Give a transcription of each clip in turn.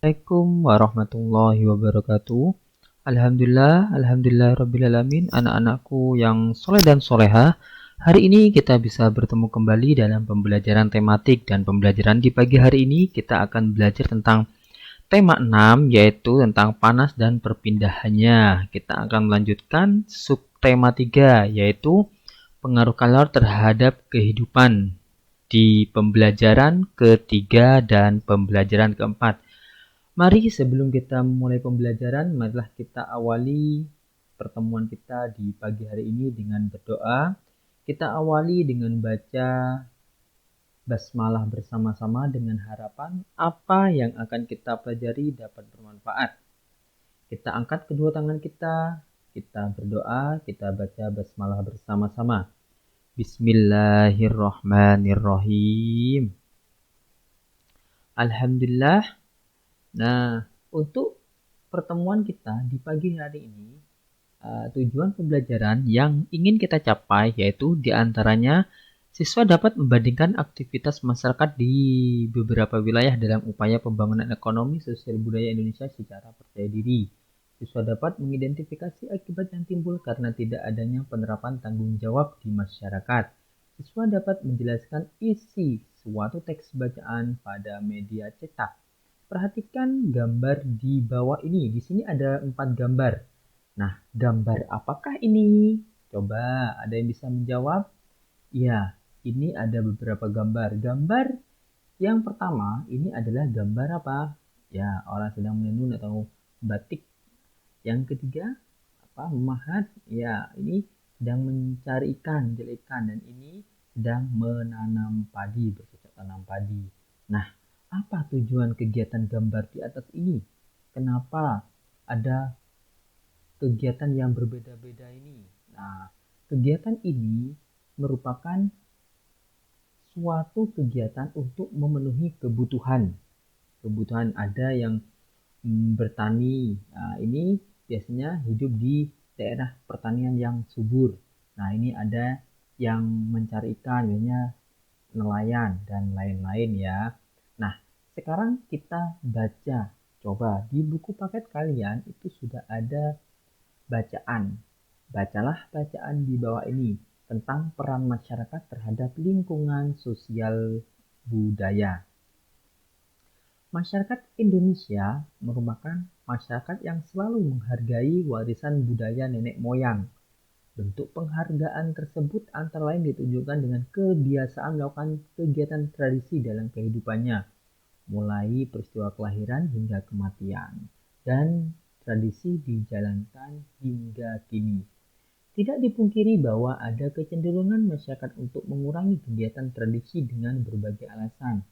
Assalamualaikum warahmatullahi wabarakatuh. Alhamdulillahirrabbilalamin. Anak-anakku yang soleh dan soleha, hari ini kita bisa bertemu kembali dalam pembelajaran tematik. Dan pembelajaran di pagi hari ini kita akan belajar tentang tema 6, yaitu tentang panas dan perpindahannya. Kita akan melanjutkan subtema 3, yaitu pengaruh kalor terhadap kehidupan, di pembelajaran ketiga dan pembelajaran keempat. Mari sebelum kita mulai pembelajaran, marilah kita awali pertemuan kita di pagi hari ini dengan berdoa. Kita awali dengan baca basmalah bersama-sama dengan harapan apa yang akan kita pelajari dapat bermanfaat. Kita angkat kedua tangan kita berdoa, kita baca basmalah bersama-sama. Bismillahirrahmanirrahim. Alhamdulillah. Nah, untuk pertemuan kita di pagi hari ini, tujuan pembelajaran yang ingin kita capai yaitu diantaranya siswa dapat membandingkan aktivitas masyarakat di beberapa wilayah dalam upaya pembangunan ekonomi sosial budaya Indonesia secara percaya diri. Siswa dapat mengidentifikasi akibat yang timbul karena tidak adanya penerapan tanggung jawab di masyarakat. Siswa dapat menjelaskan isi suatu teks bacaan pada media cetak. Perhatikan gambar di bawah ini. Di sini ada 4 gambar. Nah, gambar apakah ini? Coba ada yang bisa menjawab? Ya, ini ada beberapa gambar. Gambar yang pertama ini adalah gambar apa? Ya, orang sedang menenun atau batik. Yang ketiga, apa? Memahat. Ya, ini sedang mencari ikan, menjadi ikan, dan ini sedang menanam padi, bercocok tanam padi. Nah, apa tujuan kegiatan gambar di atas ini? Kenapa ada kegiatan yang berbeda-beda ini? Nah, kegiatan ini merupakan suatu kegiatan untuk memenuhi kebutuhan. Kebutuhan ada yang bertani. Nah, ini biasanya hidup di daerah pertanian yang subur. Nah, ini ada yang mencari ikan, biasanya nelayan dan lain-lain ya. Nah, sekarang kita baca. Coba di buku paket kalian itu sudah ada bacaan. Bacalah bacaan di bawah ini tentang peran masyarakat terhadap lingkungan sosial budaya. Masyarakat Indonesia merupakan masyarakat yang selalu menghargai warisan budaya nenek moyang. Bentuk penghargaan tersebut antara lain ditunjukkan dengan kebiasaan melakukan kegiatan tradisi dalam kehidupannya, mulai peristiwa kelahiran hingga kematian, dan tradisi dijalankan hingga kini. Tidak dipungkiri bahwa ada kecenderungan masyarakat untuk mengurangi kegiatan tradisi dengan berbagai alasan.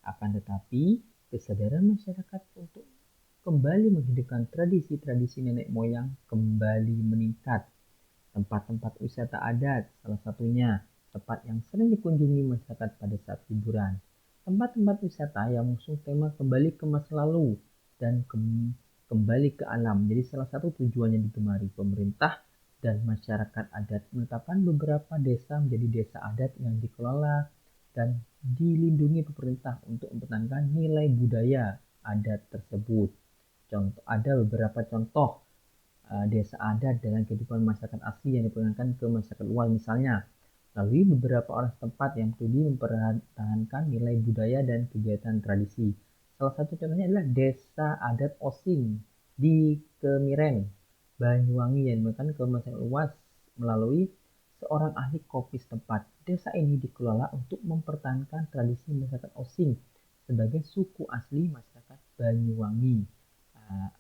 Akan tetapi, kesadaran masyarakat untuk kembali menghidupkan tradisi-tradisi nenek moyang kembali meningkat. Tempat-tempat wisata adat, salah satunya tempat yang sering dikunjungi masyarakat pada saat liburan. Tempat-tempat wisata yang mengusung tema kembali ke masa lalu dan kembali ke alam. Jadi salah satu tujuannya digemari pemerintah dan masyarakat adat menetapkan beberapa desa menjadi desa adat yang dikelola dan dilindungi pemerintah untuk mempertahankan nilai budaya adat tersebut. Ada beberapa contoh desa adat dalam kehidupan masyarakat asli yang diperkenalkan ke masyarakat luas, misalnya melalui beberapa orang setempat yang peduli mempertahankan nilai budaya dan kegiatan tradisi. Salah satu contohnya adalah desa adat Osing di Kemiren, Banyuwangi yang diperkenalkan ke masyarakat luas melalui seorang ahli kopi setempat. Desa ini dikelola untuk mempertahankan tradisi masyarakat Osing sebagai suku asli masyarakat Banyuwangi.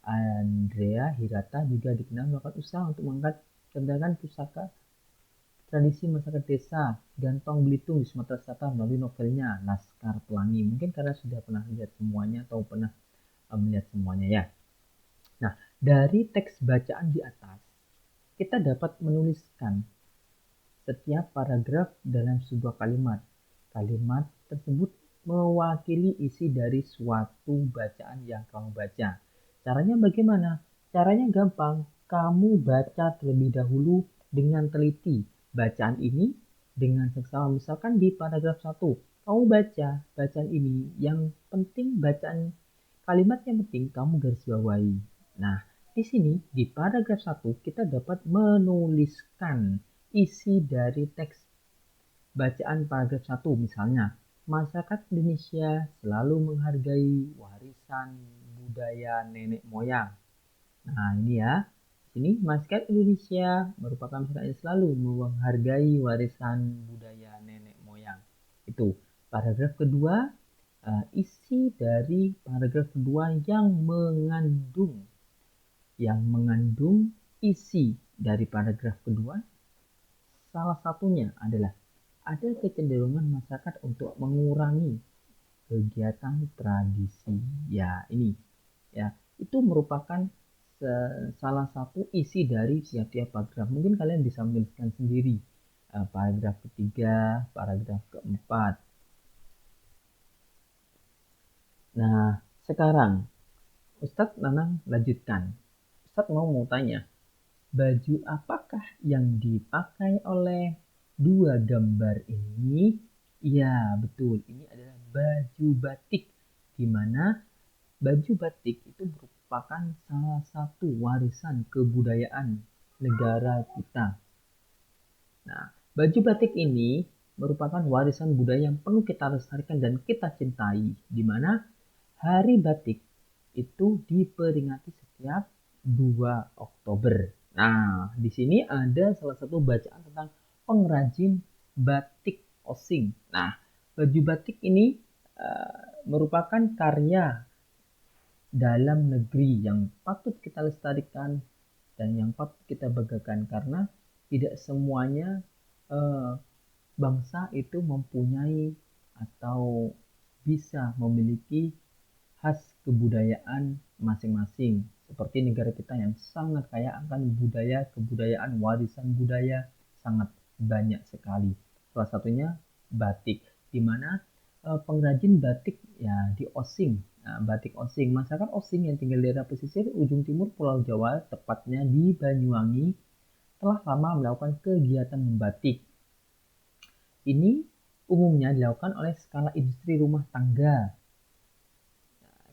Andrea Hirata juga dikenal melakukan usaha untuk mengangkat kedatangan pusaka tradisi masyarakat desa Gantong Belitung di Sumatera Selatan melalui novelnya Laskar Pelangi. Mungkin karena sudah pernah lihat semuanya atau pernah melihat semuanya ya. Nah, dari teks bacaan di atas, kita dapat menuliskan setiap paragraf dalam sebuah kalimat. Kalimat tersebut mewakili isi dari suatu bacaan yang kamu baca. Caranya bagaimana? Caranya gampang. Kamu baca terlebih dahulu dengan teliti bacaan ini dengan seksama. Misalkan di paragraf 1, kamu baca bacaan ini. Yang penting bacaan kalimat yang penting kamu garis bawahi. Nah, di sini di paragraf 1 kita dapat menuliskan isi dari teks bacaan paragraf 1, misalnya masyarakat Indonesia selalu menghargai warisan budaya nenek moyang. Nah, ini ya. Sini masyarakat Indonesia merupakan masyarakat yang selalu menghargai warisan budaya nenek moyang. Itu paragraf kedua, isi dari paragraf kedua yang mengandung isi dari paragraf kedua. Salah satunya adalah ada kecenderungan masyarakat untuk mengurangi kegiatan tradisi. Ya, ini ya, itu merupakan salah satu isi dari tiap-tiap paragraf. Mungkin kalian bisa menuliskan sendiri paragraf ketiga, paragraf keempat. Nah, sekarang Ustadz Nanang lanjutkan. Ustadz mau tanya, baju apakah yang dipakai oleh dua gambar ini? Ya, betul. Ini adalah baju batik, di mana baju batik itu merupakan salah satu warisan kebudayaan negara kita. Nah, baju batik ini merupakan warisan budaya yang perlu kita lestarikan dan kita cintai, di mana Hari Batik itu diperingati setiap 2 Oktober. Nah, di sini ada salah satu bacaan tentang pengrajin batik Osing. Nah, baju batik ini merupakan karya dalam negeri yang patut kita lestarikan dan yang patut kita banggakan, karena tidak semuanya bangsa itu mempunyai atau bisa memiliki khas kebudayaan masing-masing, seperti negara kita yang sangat kaya akan kebudayaan, warisan budaya sangat banyak sekali. Salah satunya batik, di mana pengrajin batik ya di Osing. Nah, batik Osing, masyarakat Osing yang tinggal di daerah pesisir ujung timur Pulau Jawa, tepatnya di Banyuwangi, telah lama melakukan kegiatan membatik. Ini umumnya dilakukan oleh skala industri rumah tangga.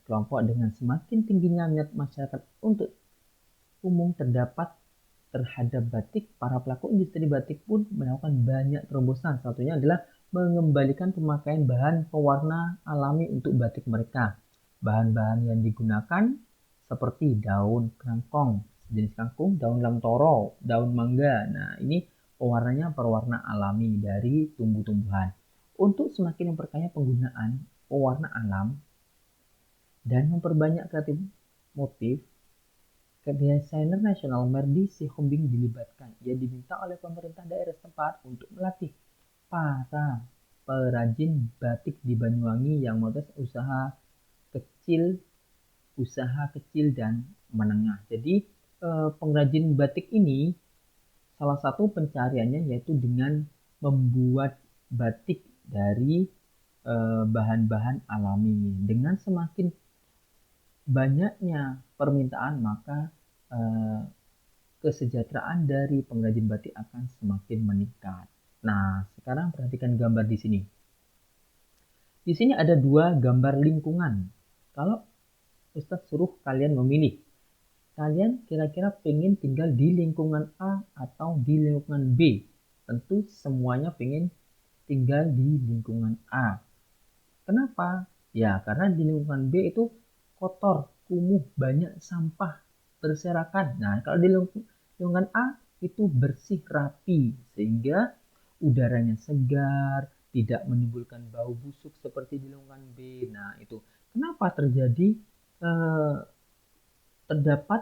Kelompok dengan semakin tingginya minat masyarakat untuk umum terdapat terhadap batik, para pelaku industri batik pun melakukan banyak terobosan. Satunya adalah mengembalikan pemakaian bahan pewarna alami untuk batik mereka. Bahan-bahan yang digunakan seperti daun kangkong, jenis kangkung, daun lamtoro, daun mangga. Nah, ini pewarnanya berwarna alami dari tumbuh-tumbuhan. Untuk semakin memperkaya penggunaan pewarna alam dan memperbanyak kreatif motif, desainer nasional Merdi Sihombing dilibatkan. Ia diminta oleh pemerintah daerah setempat untuk melatih para perajin batik di Banyuwangi yang modest usaha kecil dan menengah. Jadi pengrajin batik ini salah satu pencariannya yaitu dengan membuat batik dari bahan-bahan alami. Dengan semakin banyaknya permintaan, maka kesejahteraan dari pengrajin batik akan semakin meningkat. Nah, sekarang perhatikan gambar di sini. Di sini ada dua gambar lingkungan. Kalau Ustadz suruh kalian memilih, kalian kira-kira pengen tinggal di lingkungan A atau di lingkungan B? Tentu semuanya pengen tinggal di lingkungan A. Kenapa? Ya, karena di lingkungan B itu kotor, kumuh, banyak sampah berserakan. Nah, kalau di lingkungan A itu bersih, rapi, sehingga udaranya segar, tidak menimbulkan bau busuk seperti di lingkungan B. Nah, itu kenapa terdapat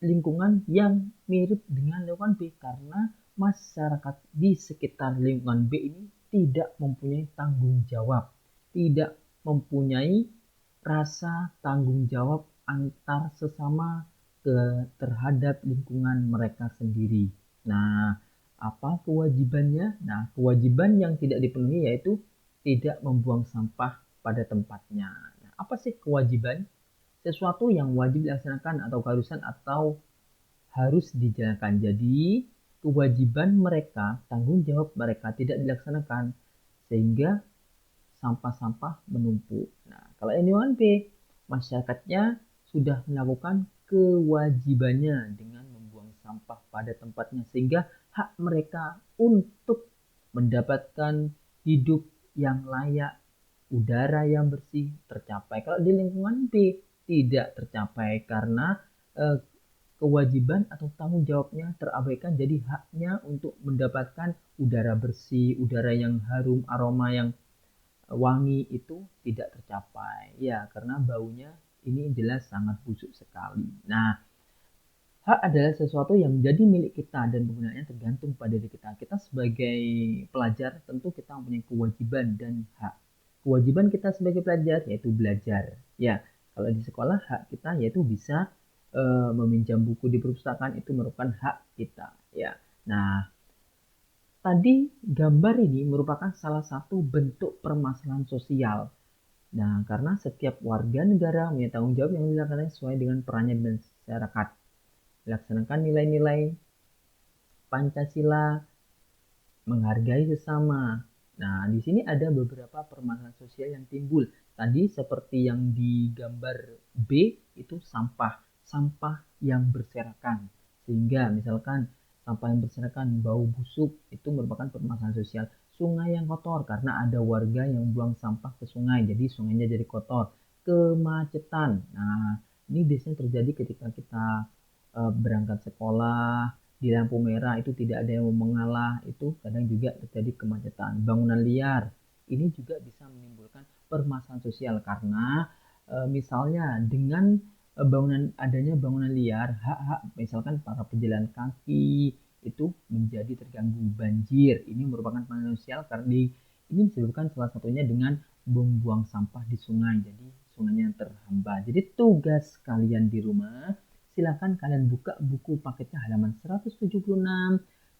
lingkungan yang mirip dengan lingkungan B, karena masyarakat di sekitar lingkungan B ini tidak mempunyai tanggung jawab, tidak mempunyai rasa tanggung jawab antar sesama terhadap lingkungan mereka sendiri. Nah, apa kewajibannya? Nah, kewajiban yang tidak dipenuhi yaitu tidak membuang sampah pada tempatnya. Nah, apa sih kewajiban? Sesuatu yang wajib dilaksanakan atau keharusan atau harus dijalankan. Jadi, kewajiban mereka, tanggung jawab mereka tidak dilaksanakan sehingga sampah-sampah menumpuk. Nah, kalau lingkungan B, masyarakatnya sudah melakukan kewajibannya dengan membuang sampah pada tempatnya, sehingga hak mereka untuk mendapatkan hidup yang layak, udara yang bersih tercapai. Kalau di lingkungan B tidak tercapai karena eh, kewajiban atau tanggung jawabnya terabaikan, jadi haknya untuk mendapatkan udara bersih, udara yang harum, aroma yang wangi itu tidak tercapai. Ya, karena baunya ini jelas sangat busuk sekali. Nah, hak adalah sesuatu yang menjadi milik kita dan penggunaannya tergantung pada diri kita. Kita sebagai pelajar tentu kita mempunyai kewajiban dan hak. Kewajiban kita sebagai pelajar yaitu belajar. Ya, kalau di sekolah hak kita yaitu bisa meminjam buku di perpustakaan, itu merupakan hak kita. Ya, nah tadi gambar ini merupakan salah satu bentuk permasalahan sosial. Nah, karena setiap warga negara punya tanggung jawab yang dilakukan sesuai dengan perannya di masyarakat. Melaksanakan nilai-nilai Pancasila, menghargai sesama. Nah, di sini ada beberapa permasalahan sosial yang timbul. Tadi seperti yang di gambar B itu sampah, sampah yang berserakan. Sehingga misalkan sampah yang berserakan, bau busuk itu merupakan permasalahan sosial. Sungai yang kotor karena ada warga yang buang sampah ke sungai, jadi sungainya jadi kotor. Kemacetan. Nah, ini biasanya terjadi ketika kita berangkat sekolah di lampu merah itu tidak ada yang mau mengalah, itu kadang juga terjadi kemacetan. Bangunan liar ini juga bisa menimbulkan permasalahan sosial karena misalnya dengan adanya bangunan liar, hak-hak misalkan para pejalan kaki itu menjadi terganggu. Banjir ini merupakan permasalahan sosial karena ini disebabkan salah satunya dengan membuang sampah di sungai, jadi sungainya terhambat. Jadi tugas kalian di rumah, silakan kalian buka buku paketnya halaman 176,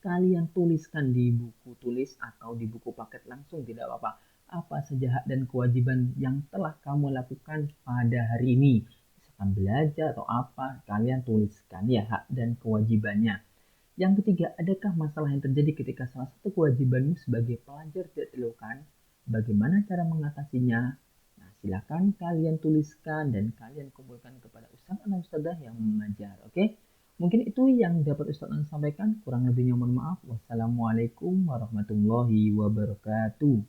kalian tuliskan di buku tulis atau di buku paket langsung, tidak apa-apa, apa saja hak dan kewajiban yang telah kamu lakukan pada hari ini, misalkan belajar atau apa, kalian tuliskan ya hak dan kewajibannya. Yang ketiga, adakah masalah yang terjadi ketika salah satu kewajibanmu sebagai pelajar tidak dilakukan? Bagaimana cara mengatasinya? Nah, silakan kalian tuliskan dan kalian kumpulkan kepada ustaz atau ustadzah yang mengajar. Oke? Mungkin itu yang dapat ustaz sampaikan. Kurang lebihnya mohon maaf. Wassalamualaikum warahmatullahi wabarakatuh.